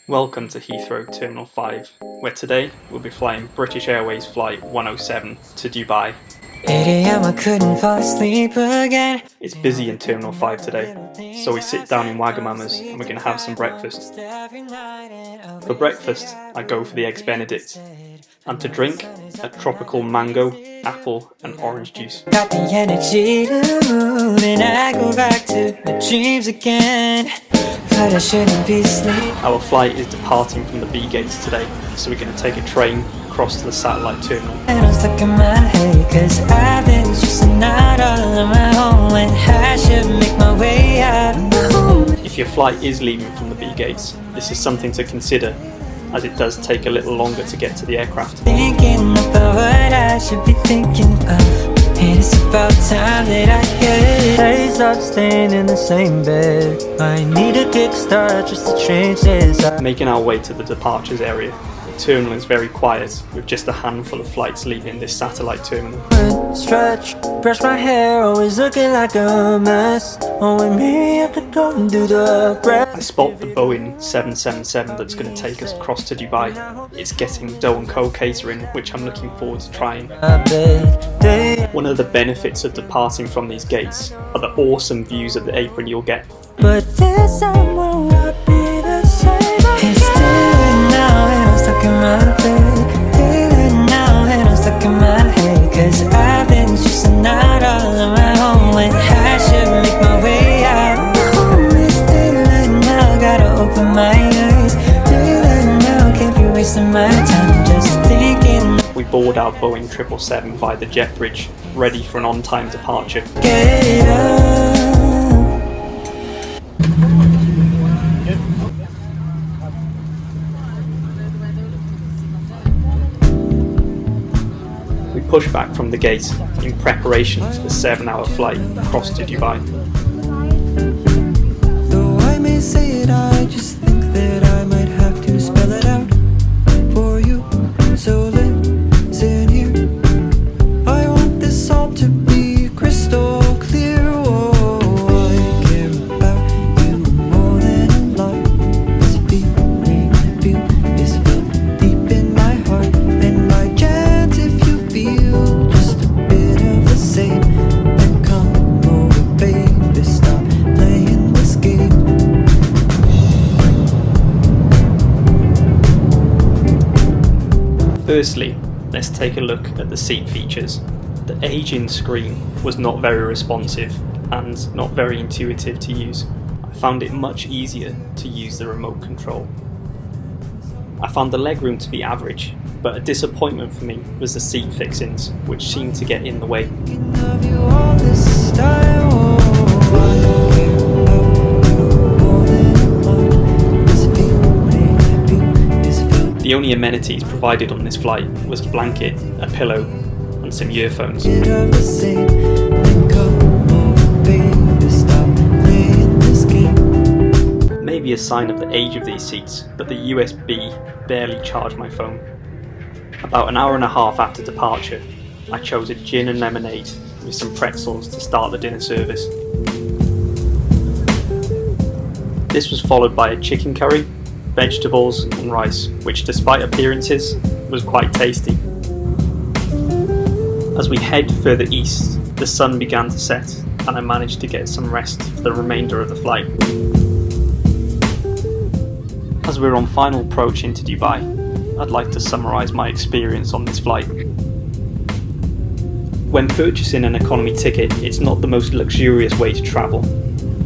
Welcome to Heathrow Terminal 5, where today we'll be flying British Airways Flight 107 to Dubai. 8 AM I couldn't fall asleep again. It's busy in Terminal 5 today, so we sit down in Wagamama's and we're going to have some breakfast. For breakfast, I go for the Eggs Benedict, and to drink, a tropical mango, apple and orange juice. Got the energy to move and I go back to the dreams again. But I shouldn't be asleep. Our flight is departing from the B gates today, so we're going to take a train across to the satellite terminal. And I'm stuck in my head, cause I've been just a night all on my own when I should make my way out. If your flight is leaving from the B gates, this is something to consider, as it does take a little longer to get to the aircraft. Thinking about what I should be thinking of, and it's about time that I get. I stop staying in the same bed. I need a kickstart just to change this. Making our way to the departures area, the terminal is very quiet, with just a handful of flights leaving this satellite terminal. Stretch, brush my hair, always looking like a mess. Oh, and maybe I could go and do the rest. I spot the Boeing 777 that's going to take us across to Dubai. It's getting Dough & Co catering, which I'm looking forward to trying. One of the benefits of departing from these gates are the awesome views of the apron you'll get. But this time will not be the same. It's still now and I'm stuck in my bed. Still now and I'm stuck in my head, cause I've been just a night all on my own when I should make my way out. Still now, gotta open my eyes. Still now, can't be wasting my time just thinking. We board our Boeing 777 via the jet bridge, ready for an on-time departure. Get up. We push back from the gate in preparation for the 7-hour flight across to Dubai. Though I may say it, I just think that I might have to spell it out for you. So listen here, I want this all to be crystal clear. Oh, I care about you more than a lot. This feeling I feel is felt deep in my heart, and by chance if you feel just a bit of the same, then come over, baby, stop playing this game. Firstly, let's take a look at the seat features. The aging screen was not very responsive and not very intuitive to use. I found it much easier to use the remote control. I found the legroom to be average, but a disappointment for me was the seat fixings, which seemed to get in the way. Love you all this time. Oh, I care about you more than a lot. This feeling I feel is felt. The only amenities provided on this flight was a blanket, a pillow, and some earphones. Bit of the same. Then come over, baby, stop playing this game. Maybe a sign of the age of these seats, but the USB barely charged my phone. About an hour and a half after departure, I chose a gin and lemonade with some pretzels to start the dinner service. This was followed by a chicken curry, vegetables and rice, which despite appearances was quite tasty. As we head further east, the sun began to set and I managed to get some rest for the remainder of the flight. As we're on final approach into Dubai, I'd like to summarise my experience on this flight. When purchasing an economy ticket, it's not the most luxurious way to travel,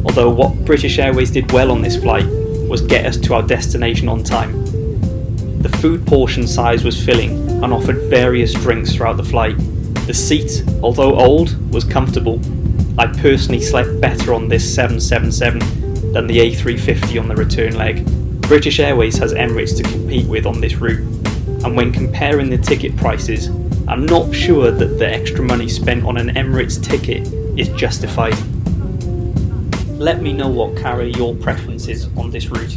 although what British Airways did well on this flight was get us to our destination on time. The food portion size was filling and offered various drinks throughout the flight. The seat, although old, was comfortable. I personally slept better on this 777 than the A350 on the return leg. British Airways has Emirates to compete with on this route, and when comparing the ticket prices, I'm not sure that the extra money spent on an Emirates ticket is justified. Let me know what carrier your preference is on this route.